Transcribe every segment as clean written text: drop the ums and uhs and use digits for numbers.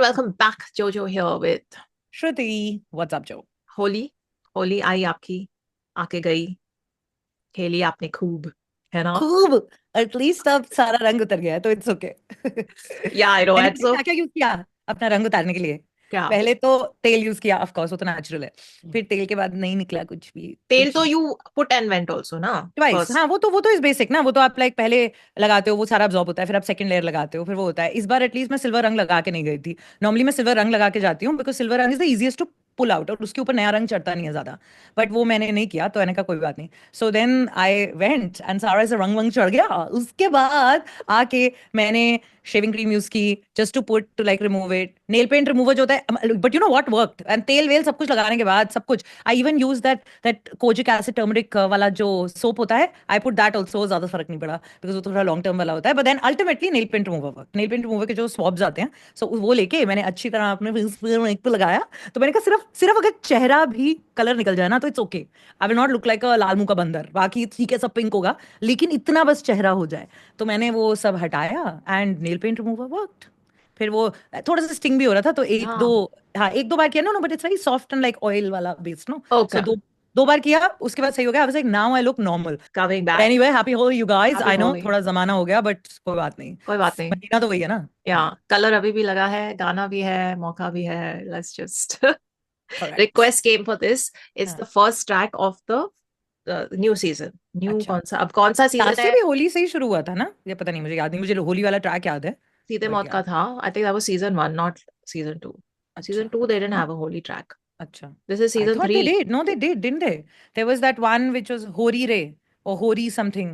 welcome back. Jojo here with Shruti. What's up, Joe? Holi आई आपकी, आके गई, खेली आपने खूब, है ना? खूब एटलीस्ट अब सारा रंग उतर गया है तो it's okay. Yeah, I know. मैंने And so क्या क्या यूज किया अपना रंग उतारने के लिए? क्या पहले तो तेल यूज किया, ऑफ कोर्स वो तो नेचुरल है। फिर तेल के बाद नहीं निकला कुछ भी, तेल कुछ तो you put and went also ना ट्वाइस। first. हाँ, वो तो इस बेसिक ना, वो तो आप लाइक पहले लगाते हो, वो सारा अब्सॉर्ब होता है, फिर आप सेकंड लेयर लगाते हो, फिर वो होता है। इस बार एटलीस्ट मैं सिल्वर रंग लगा के नहीं गई थी। नॉर्मली मैं सिल्वर रंग लगा के जाती हूँ बिकॉज सिल्वर रंग is the easiest to pull out, और उसके ऊपर नया रंग चढ़ता नहीं है ज्यादा। बट वो मैंने नहीं किया, तो मैंने कहा कोई बात नहीं। So then I went and सारा से रंग वंग चढ़ गया। उसके बाद आके मैंने शेविंग क्रीम यूज की just to put to like remove it. Nail paint remover जो होता है, but you know what worked, and तेल वेल सब कुछ लगाने के बाद सब कुछ, I even use that kojic acid turmeric वाला जो सोप होता है, आई पुट दैट ऑल्सो। ज्यादा फर्क नहीं पड़ा बिकॉज वो थोड़ा लॉन्ग टर्म वाला होता है। But then ultimately nail paint remover work. Nail paint remover के जो स्वॉब्स आते हैं, सो वो लेके मैंने अच्छी तरह अपने फेस पे लगाया। तो मैंने कहा सिर्फ सिर्फ अगर चेहरा भी कलर निकल जाए ना तो it's okay. I will not look like a लाल मुंह का बंदर, बाकी ठीक है सब पिंक होगा, लेकिन इतना बस चेहरा हो जाए। तो मैंने वो सब हटाया and nail paint remover worked. फिर वो थोड़ा सा स्टिंग भी हो रहा था, तो एक दो, हाँ, हाँ एक दो बार किया। No but it's very soft and like oil वाला बेस, नो। So okay. दो दो बार किया, उसके बाद सही हो गया। I was like now I look normal. Coming but back. Anyway, happy Holi you guys. Happy I know Holi. थोड़ा जमाना हो गया, बट कोई बात नहीं, कोई बात नहीं। महीना तो वही है ना। या हाँ, कलर अभी भी लगा है, गाना भी है, मौका भी है. Let's just correct. request came for this. It's हाँ, the first track of the new season. New अच्छा। कौन सा सीजन लास्ट ईयर है? भी होली से ही शुरू हुआ था ना, ये पता नहीं, मुझे याद नहीं। मुझे होली वाला ट्रैक याद है, सीधे बट मौत का याद। था. I think that was season 1, not season 2. अच्छा। Season 2 they didn't हाँ, have a holy track. अच्छा। This is I season thought they 3. did. No, they did, didn't they? There was that one which was Hori Ray or Hori something.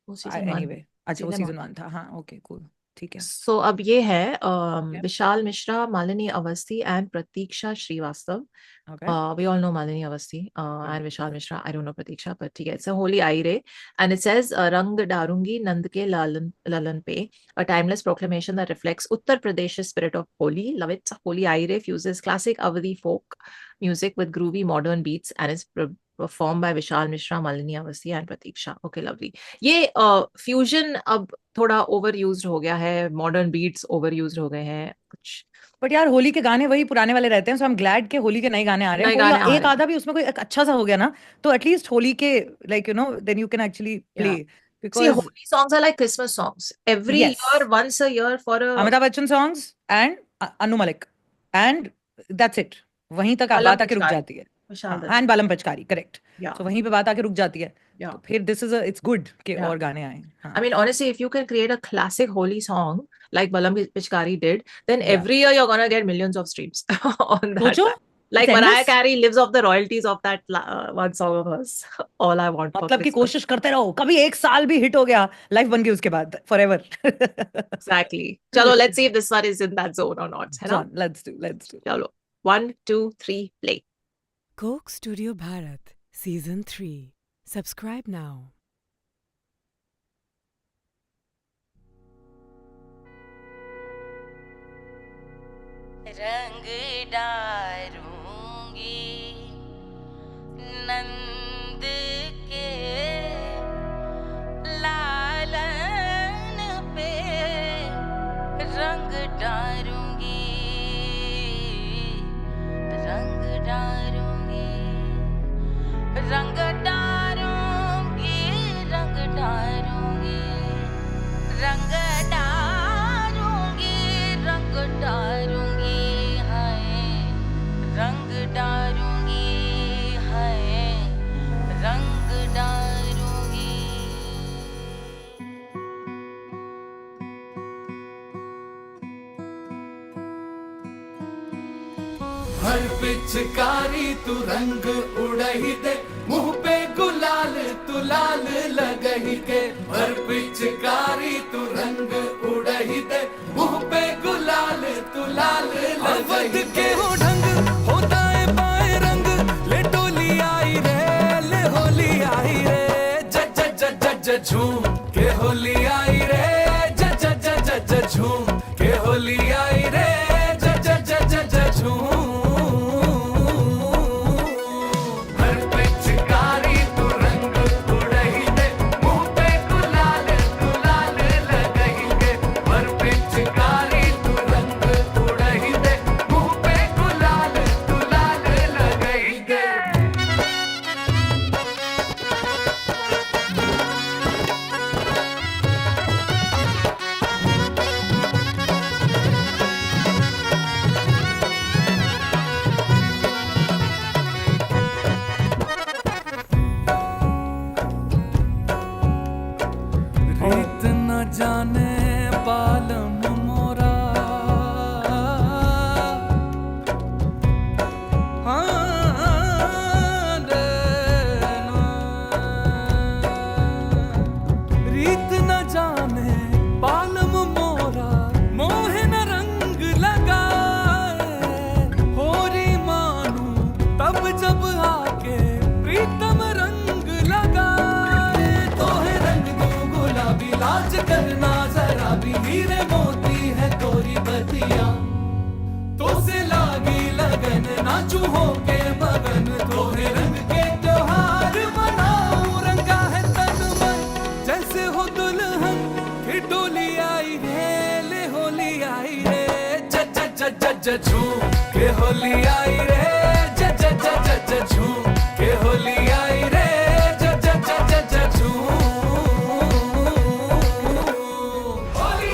वो season 1. Anyway, अच्छा वो सीधे मौत. Season 1 था। हाँ, okay cool, ठीक है। So अब ये है Okay. Vishal Mishra, Malini Awasthi and Pratiksha Srivastava. Okay. We all know Malini Avasthi Yeah. and Vishal Mishra. I don't know Pratiksha, but ठीक है. It's a holy aire, and it says रंग डारूंगी नंद के लालन ललन पे, a timeless proclamation that reflects Uttar Pradesh's spirit of Holi. Love it. Holy aire fuses classic Awadhi folk music with groovy modern beats and is performed by Vishal Mishra, Malini Avasthi and Pratiksha. Okay, lovely. ये fusion अब थोड़ा overused हो गया है, modern beats overused हो गए हैं कुछ. बट यार होली के गाने वही पुराने वाले रहते हैं, सो आई एम ग्लैड के होली के नए गाने आ रहे हैं। नए कोई गाने आ एक रहे हैं. आधा भी उसमें कोई एक अच्छा सा हो गया ना, तो एटलीस्ट होली के like you know then you can actually play, Yeah. See, because holy songs are like Christmas songs. Every yes, year, once a year for a Amitabh Bachchan songs and Anu Malik, and that's it. वहीं तक Alam बात आके रुक Pichkari, जाती है। Vishal हाँ, Datta. And बालम पचकारी, correct. Yeah, सो वहीं पे बात आके रुक जाती है। yeah, तो फिर दिस इज इट्स गुड कि yeah. और गाने आए। I हाँ, mean, honestly, if you can create a classic holy song like Balam Pichkari did, then या every year you're gonna get millions of streams on that. सोचो, it's Like Mariah endless. Carey lives off the royalties of that one song of hers. All I want for मतलब कि Christmas. कोशिश करते रहो, कभी एक साल भी हिट हो गया, लाइफ बन गई उसके बाद for ever. Exactly. Chalo, let's see if this one is in that zone or not. है ना? Let's do. Chalo. 1, 2, 3, play. Coke Studio Bharat Season 3. Subscribe now. रंग डारूंगी नंद के लालन पे, रंग डारूंगी, रंग डारूंगी, रंग डारूंगी, रंग डारूंगी, रंग डारूंगी, रंग डारूंगी, हाय रंग डारूंगी, हाय रंग डारूंगी। हर पिचकारी तू रंग उड़ही दे, मुंह पे गुलाल तू लाल लगही के। हर पिचकारी तू रंग उड़ही दे, मुंह पे गुलाल तू लाल लगही के। हो ढंग होता है बाए रंग, ले टोली आई रे, ले होली आई रे, ज ज ज ज ज झूम के होली आई रे, ज ज ज ज ज झूम के होली आई रे, ज ज ज ज ज झूम। हर पिचकारी तू रंग उड़ही दे, मुंह पे गुलाल तू लाल लगही के। हर पिचकारी तू रंग उड़ही करना जरा भी, हीरे मोती है कोरी बतिया, तो से लागी लगन नाचू होके मगन, तोहे रंग के त्योहार मनाऊं, रंगा है तन मन जैसे हो दुल्हन की डोली आई रे, ले होली आई रे, झूम के होली आई रे, झूम के होली आई रे, झूम होली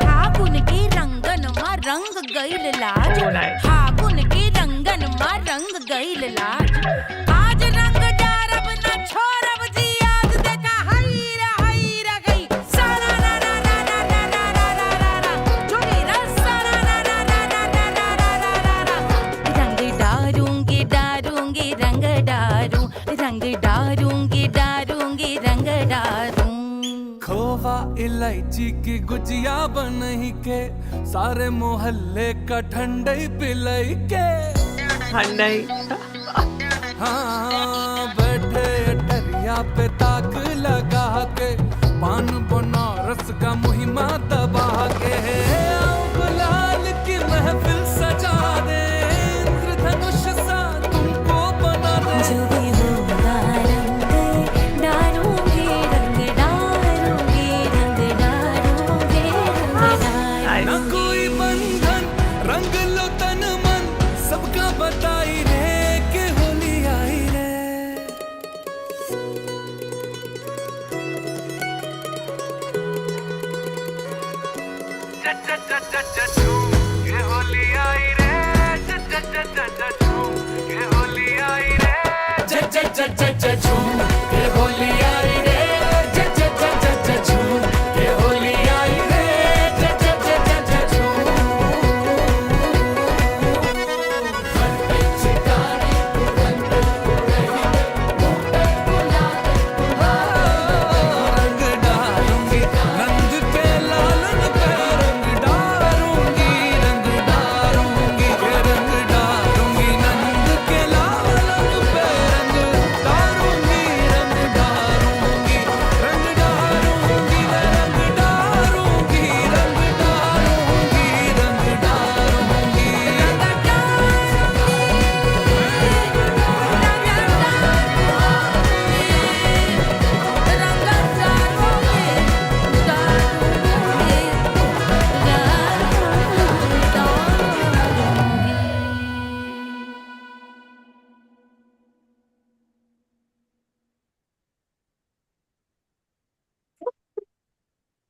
फागुन के रंगन मा रंग गइल लाज, Oh, nice. फागुन के रंगन मा रंग गइल लाज, आज रंग डारब न छोड़ब जी, आज देखा हई रे गई, सारा रा रा रा रा रा रा रा रा रा, जोगीरा सारा रा रा रा रा रा रा रा रा रा, रंग डारूंगी डारूंगी रंग डारूं, रंग डारूंगी डारूंगी रंग डारूं। खोवा इलायची की गुजिया बनही के, सारे मोहल्ले का ठंडई पिलाई के, ठंडाई हाँ बैठे टरिया पे ताक लगा के, पान बनारस का मुहिमा दबा के, आओ गुलाल की महफिल सजा दे, इंद्रधनुष सा तुमको बना दे, जो भी होगा रंग डारूंगी रंग डारूंगी रंग डारूंगी रंग डारूंगी। न कोई बंधन, रंग लो तन मन, सबका बताई रे के होली आई रे, झूम के होली आई रे, झूम के होली आई रे, झूम के होली आई रे, झूम के होली आई रे, झूम हर पिचकारी रंग उड़ही दे, मुँह पे गुलाल रंग डालूंगी, नंद के लालन पे रंग डालूंगी, रंग डालूंगी, रंग डालूंगी, नंद के लालन पे रंग डालूंगी, रंग डालूंगी, रंग डालूंगी, रंग डालूंगी, रंग डालूंगी, रंग डालूंगी।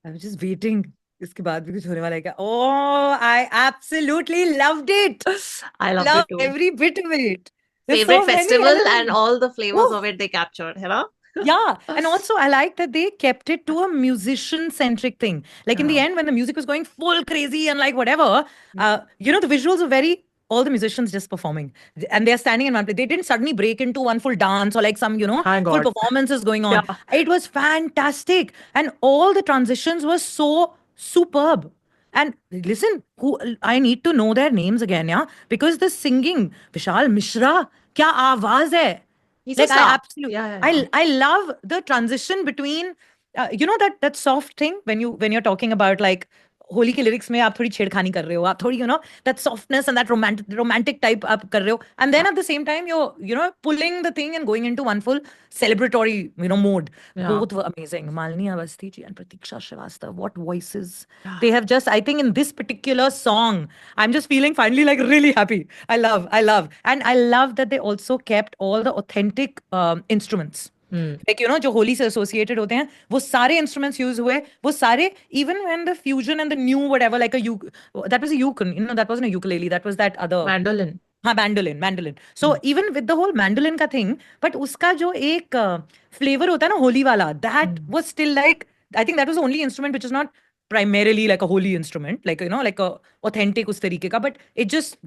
I was just waiting. इसके बाद भी कुछ होने वाला है क्या? Oh, I absolutely loved it. I loved Loved it too. every bit of it. There's Favorite so many festival and elements. all the flavors Oof. of it they captured, you know? Yeah, and also I like that they kept it to a musician-centric thing. Like in the Yeah. end, when the music was going full crazy and like whatever, the visuals were very, all the musicians just performing. And they're standing in one place. They didn't suddenly break into one full dance or like some, Thank full God. performances going on. Yeah. It was fantastic. And all the transitions were so superb. And listen, I need to know their names again, yeah? Because the singing, Vishal Mishra, kya awaaz hai? He's Like a I star. absolutely, Yeah. I love the transition between, that soft thing when you're talking about like Holi के lyrics में आप थोड़ी छेड़खानी कर रहे हो, आप थोड़ी that softness and that romantic type आप कर रहे हो, and then at the same time you're pulling the thing and going into one full celebratory mode. Yeah. Both were amazing. Malini Awasthi ji and Pratiksha Srivastava, what voices they have. Just I think in this particular song I'm just feeling finally like really happy. I love and I love that they also kept all the authentic instruments. Like जो होली से associated होते हैं, वो सारे instruments use हुए, वो सारे, even when the fusion and the new whatever, like that was a ukulele, that wasn't a ukulele, that was that other Mandolin. हाँ mandolin. So even with the whole mandolin का thing, but उसका जो एक flavor होता है ना होली वाला, that was still like, I think that was the only instrument which is not primarily like a holy instrument, like like a authentic उस तरीके का, but it just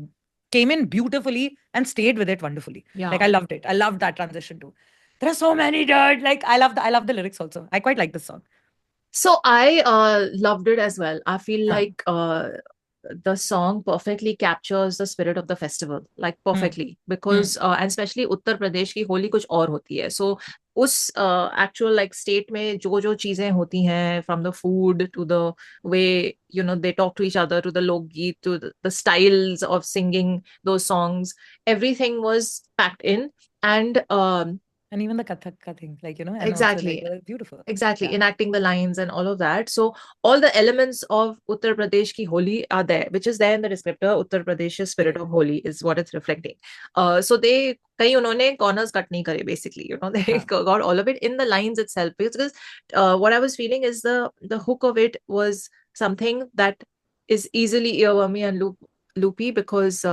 came in beautifully and stayed with it wonderfully. Yeah. Like I loved it. I loved that transition too. There are so many, dude. Like I love the lyrics also. I quite like this song. So I loved it as well. I feel Yeah. like the song perfectly captures the spirit of the festival, like perfectly, because and especially Uttar Pradesh की होली कुछ और होती है. So उस actual like state में जो चीजें होती हैं, from the food to the way they talk to each other, to the lokgeet, to the styles of singing those songs, everything was packed in. And And even the Kathak ka thing, like, and also exactly. like beautiful. Exactly, Yeah. enacting the lines and all of that. So all the elements of Uttar Pradesh ki Holi are there, which is there in the descriptor. Uttar Pradesh's spirit of Holi is what it's reflecting. So they kahi unhone corners cut nahi kare, basically. They got all of it in the lines itself. Because what I was feeling is the hook of it was something that is easily earwormy and loopy, because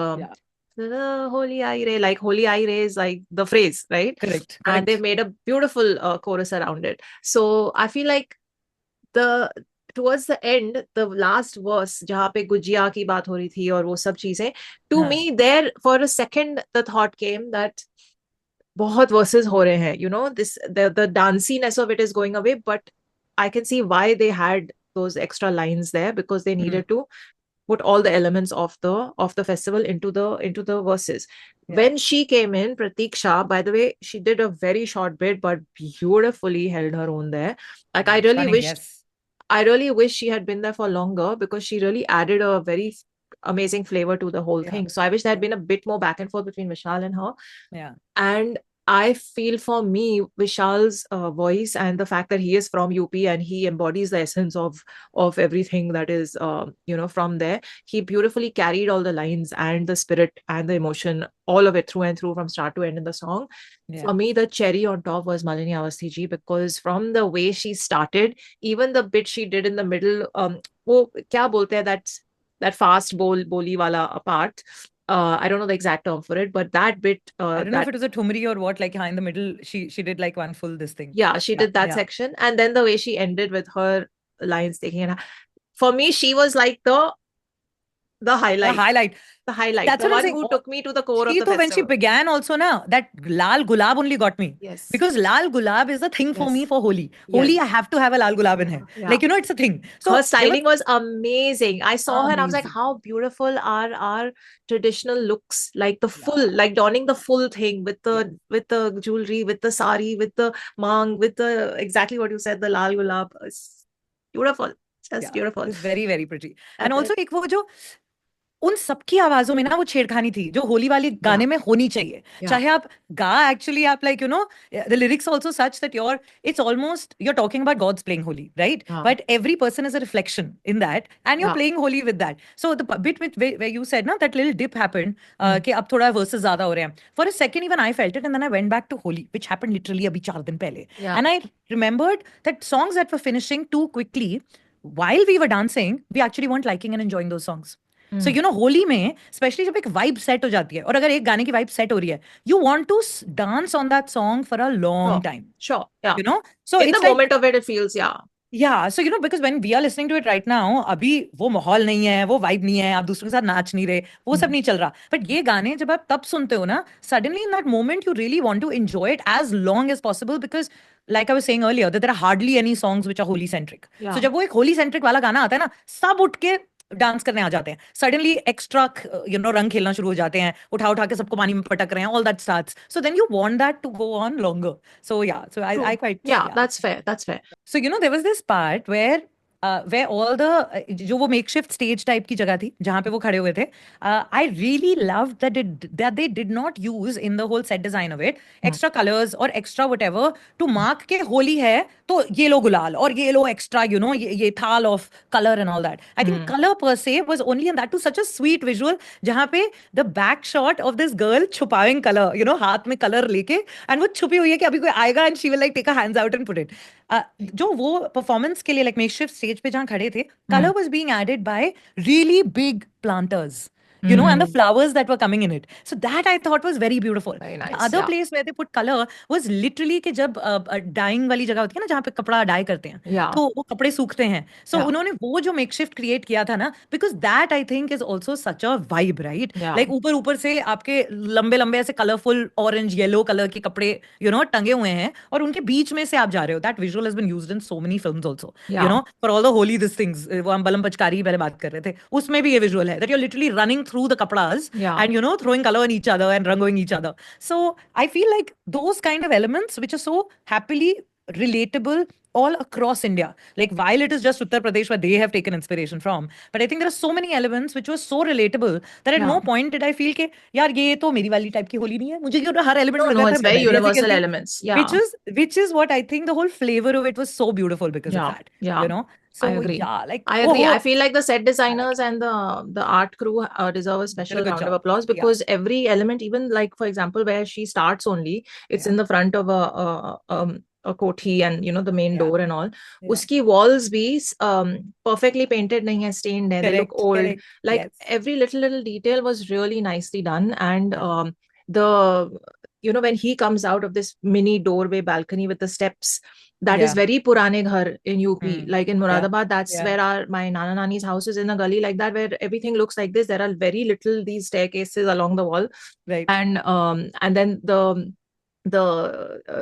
Holi Aire, like Holi Aire is like the phrase, right? Correct. And they've made a beautiful chorus around it. So I feel like towards the end, the last verse, जहाँ पे गुजिया की बात हो रही थी और वो सब चीजें, to me there for a second the thought came that बहुत verses हो रहे हैं, the danciness of it is going away, but I can see why they had those extra lines there, because they needed to put all the elements of the festival into the verses. When she came in, Pratiksha, by the way, she did a very short bit but beautifully held her own there. Like I really wish she had been there for longer, because she really added a very amazing flavor to the whole thing. So I wish there had been a bit more back and forth between Vishal and her. And I feel for me, Vishal's voice and the fact that he is from UP and he embodies the essence of everything that is, from there. He beautifully carried all the lines and the spirit and the emotion, all of it through and through from start to end in the song. For me, the cherry on top was Malini Awasthi ji, because from the way she started, even the bit she did in the middle, wo kya bolte hai, that fast boli wala part. I don't know the exact term for it, but that bit. I don't know if it was a thumri or what, like in the middle, she did like one full this thing. Yeah, she did that section. And then the way she ended with her lines taking it. For me, she was like the highlight. The highlight. That's the what I'm one saying. who took me to the core of the festival. When she began also, that Lal Gulab only got me. Yes. Because Lal Gulab is a thing for me for Holi. Holi, I have to have a Lal Gulab in here. Yeah. Like, it's a thing. So her styling was amazing. I saw her and I was like, how beautiful are our traditional looks. Like the full, like donning the full thing with the jewelry, with the sari, with the mang, with the, exactly what you said, the Lal Gulab. It's beautiful. Just beautiful. It's very, very pretty. And also, एक वो जो उन सबकी आवाजों में ना वो छेड़खानी थी जो होली वाली गाने में होनी चाहिए. चाहे आप गा, actually आप like, the lyrics also such that it's almost, you're talking about God's playing Holi, right? But every person is a reflection in that, and you're playing Holi with that. So the bit where you said ना, that little dip happened, कि अब थोड़ा verses ज़्यादा हो रहे हैं. For a second even I felt it, and then I went back to Holi, which happened literally अभी 4 दिन पहले. And I remembered that songs that were finishing too quickly, while we were dancing, we actually weren't liking and enjoying those songs. So, Holi में, especially जब एक vibe set हो जाती है, और अगर एक गाने की vibe set हो रही है, you want to dance on that song for a long time. Sure, yeah. So in the moment of it feels, Yeah, so because when we are listening to it right now, अभी वो माहौल नहीं है, वो vibe नहीं है, आप दूसरों के साथ नाच नहीं रहे, वो सब नहीं चल रहा. But ये गाने जब आप तब सुनते हो ना, suddenly in that moment you really want to enjoy it as long as possible, because like I was saying earlier, that there are hardly any songs which are holy centric. So जब वो एक holy centric वाला गाना आता है ना, सब उठ के डांस करने आ जाते हैं. सडनली एक्स्ट्रा रंग खेलना शुरू हो जाते हैं, उठा के सबको पानी में पटक रहे हैं, all that starts. So then you want that to go on longer. So I quite, that's fair. So there was this part where all the जो वो makeshift stage type की जगह थी जहाँ पे वो खड़े हुए थे, I really loved that they did not use in the whole set design of it extra colors or extra whatever to mark के होली है तो ये लो गुलाल और ये लो extra ये थाल of color and all that. I think color per se was only, and that to such a sweet visual जहाँ पे the back shot of this girl छुपाविंग color, हाथ में color लेके, and वो छुपी हुई है कि अभी कोई आएगा and she will like take her hands out and put it. जो वो performance के लिए like makeshift stage पे जहाँ खड़े थे, color was being added by really big planters. you know, and the Mhm. flowers that were coming in it. So that I thought was very beautiful. Very The nice. other Yeah. place where they put color was literally कि जब dyeing वाली जगह होती है ना जहाँ पे कपड़ा dye करते हैं, Yeah. तो वो कपड़े सूखते हैं. So Yeah. उन्होंने वो जो makeshift create किया था ना, because that I think is also such a vibe, right? Yeah. Like ऊपर से आपके लंबे ऐसे colorful orange yellow color के कपड़े, you know, टंगे हुए हैं और उनके बीच में से आप जा रहे हो. That visual has been used in so many films also. You Yeah. know, for all the holy these things. वो हम बलम पचकारी की पहले बात कर रहे थे. उसमें भी ये visual है that you're literally running through the kapdas Yeah. and you know throwing color on each other and rangoing each other. So I feel like those kind of elements which are so happily relatable all across India. Like while it is just Uttar Pradesh where they have taken inspiration from, but I think there are so many elements which were so relatable that at Yeah. no point did I feel कि यार ये तो मेरी वाली type की होली नहीं है. मुझे क्यों हर element No, लग no, रहा था it's very मैं वैसे universal खेलती. elements. Yeah. Which is what I think the whole flavor of it was so beautiful because of Yeah. that. Yeah. You know. So I agree. yeah, like I oh, agree. oh, I feel like the set I like designers and the art crew deserve a did a special good round of job. applause Yeah. because every element, even like for example, where she starts only, it's Yeah. in the front of a kothi and you know the main Yeah. door and all. Yeah. Uski walls be perfectly painted, nahi hai, stained hai. They look Correct. old. Correct. Like Yes. every little detail was really nicely done, and Yeah. the you know when he comes out of this mini doorway balcony with the steps. That is Yeah. very Purane Ghar in UP. Hmm. Like in Yeah. Moradabad, that's Yeah. where my Nana Nani's house is in a gully like that, where everything looks like this. There are very little these staircases along the wall, Right. and then the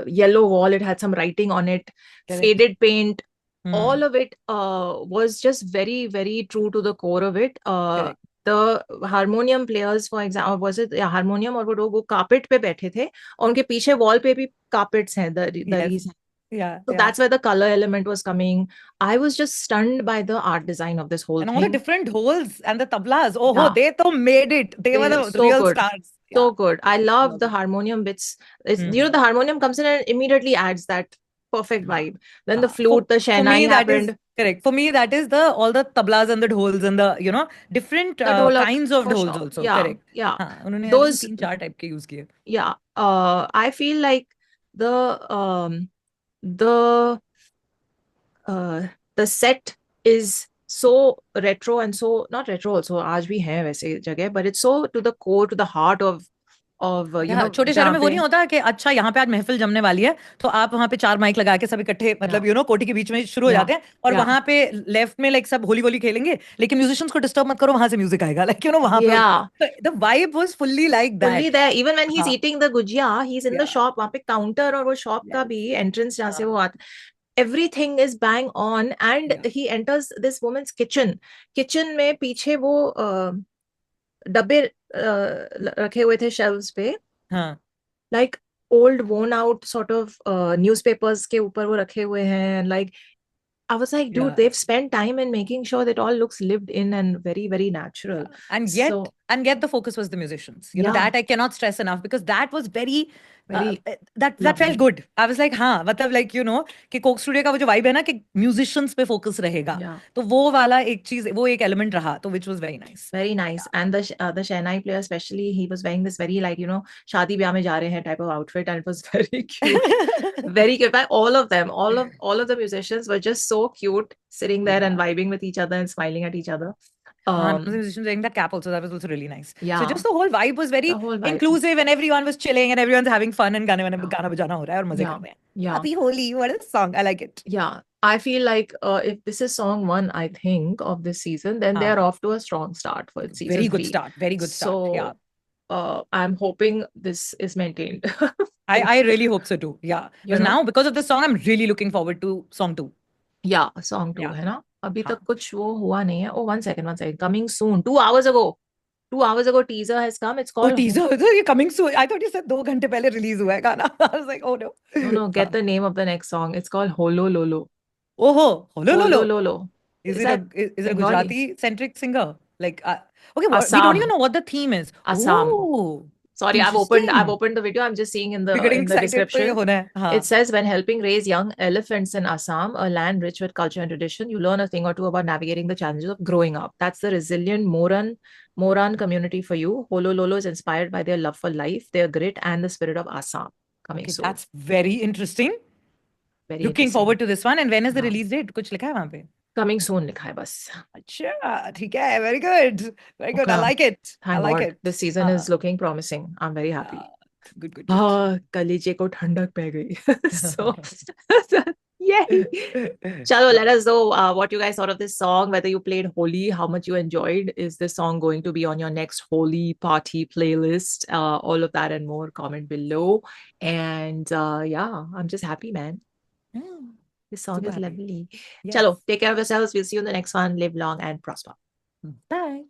yellow wall, it had some writing on it, Correct. faded paint. Hmm. All of it was just very true to the core of it. Correct. The harmonium players, for example, was it harmonium और वो carpet पे बैठे थे और उनके पीछे wall पे भी carpets हैं, दरीज हैं. Yeah. So Yeah. that's where the color element was coming. I was just stunned by the art design of this whole And thing. all the different holes and the tablas. Oh, Yeah. they to made it. They were the So real good. stars. So Yeah. good. I love Love the it. harmonium bits. It's, Hmm. you know, the harmonium comes in and immediately adds that perfect vibe. Then the flute, the For me, shehnai that is happened. correct. For me, that is the all the tablas and the dhols and the you know different The dholak, kinds of for dhols sure. also. Yeah, Correct. yeah. हाँ, उन्होंने Those, तीन चार type के use किए. yeah. I feel like the set is so retro and so not retro also आज भी है वैसे जगह, but it's so to the core, to the heart of you know छोटे शहरों में जहाँ वो नहीं पे होता कि अच्छा यहाँ पे आज महफिल जमने वाली है तो आप वहाँ पे 4 माइक लगा के सब इकट्ठे मतलब यू नो कोठी के बीच में शुरू हो Yeah. जाते हैं और Yeah. वहाँ पे लेफ्ट में लाइक सब होली वोली खेलेंगे लेकिन म्यूजिशियंस को डिस्टर्ब मत करो वहां से म्यूजिक आएगा लाइक यू नो वहाँ Yeah. पे the vibe was fully like fully that there. Even when he's हाँ. eating the gujia, he's in the Yeah. shop. वहाँ पे counter और वो shop का Yes. भी entrance जहाँ से हाँ. वो आता, everything is bang on, and Yeah. he enters this woman's kitchen. Kitchen में पीछे वो डब्बे रखे हुए थे shelves पे, हाँ. like old worn out sort of newspapers के ऊपर वो रखे हुए हैं, and like I was like, dude, Yeah. they've spent time in making sure that all looks lived in and very natural. And yet So the focus was the musicians. You know, Yeah. that I cannot stress enough because that was very Very that lovely. felt good. I was like, हाँ मतलब like you know कि Coke studio का वो जो vibe है ना कि musicians पे फोकस रहेगा Yeah. तो वो वाला एक चीज वो एक एलिमेंट रहा तो which was very nice. Very nice. And the Shehnai player especially, he was wearing this very like, you know, शादी ब्याह में जा रहे हैं type of outfit, and it was very cute. Very cute. But all of them, all of the musicians were just so cute, sitting there and vibing with each other and smiling at each other. The musicians wearing that cap also, that was also really nice. Yeah. So just the whole vibe was very The whole vibe. inclusive and everyone was chilling and everyone's having fun and गाना बजाना हो रहा है और मजे Yeah. कर रहे हैं. Yeah. Happy Holi, what a song. I like it. Yeah. I feel like if this is song 1, I think, of this season, then they're off to a strong start for season Very good 3. start. Very good start. So, Yeah. I'm hoping this is maintained. I really hope so too. Yeah. You Because know? now, because of this song, I'm really looking forward to song 2. Yeah, song 2 Yeah. है ना? अभी हाँ. तक कुछ वो हुआ नहीं है. Oh, one second. Coming soon. 2 hours ago. 2 hours ago, teaser has come. It's Oh, called. teaser. You're coming soon. I thought you said 2 घंटे पहले release हुआ है गाना. I was like, oh no. No, get the name of the next song. It's called Holo Lolo. Oh, Holo Holo Lolo. Lolo. Is Is it that is it a Bengali? Gujarati centric singer? Like, okay, we don't Assam. even know what the theme is. Assam. Oh, Sorry, I've interesting. opened the video. I'm just seeing in the We're getting in the excited. तो ये description. होना है. हाँ. It says, when helping raise young elephants in Assam, a land rich with culture and tradition, you learn a thing or two about navigating the challenges of growing up. That's the resilient Moran community for you. Holo Lolo is inspired by their love for life, their grit, and the spirit of Assam. Coming Okay, soon. that's very interesting. Very Looking interesting. forward to this one. And when is the Yeah. release date? कुछ लिखा है वहाँ पे? Coming soon लिखा है बस. अच्छा, ठीक है, very good, very good. I Okay. like it. I Thank like God. it. This season is looking promising. I'm very happy. Good, good, good. हाँ, कलीजे को ठंडक पै गई. So, yay. Chalo, let us know what you guys thought of this song, whether you played Holi, how much you enjoyed. Is this song going to be on your next Holi party playlist? All of that and more, comment below. And yeah, I'm just happy, man. Hmm. This song Super is happy. lovely. Yes. Chalo, take care of yourselves. We'll see you in the next one. Live long and prosper. Bye.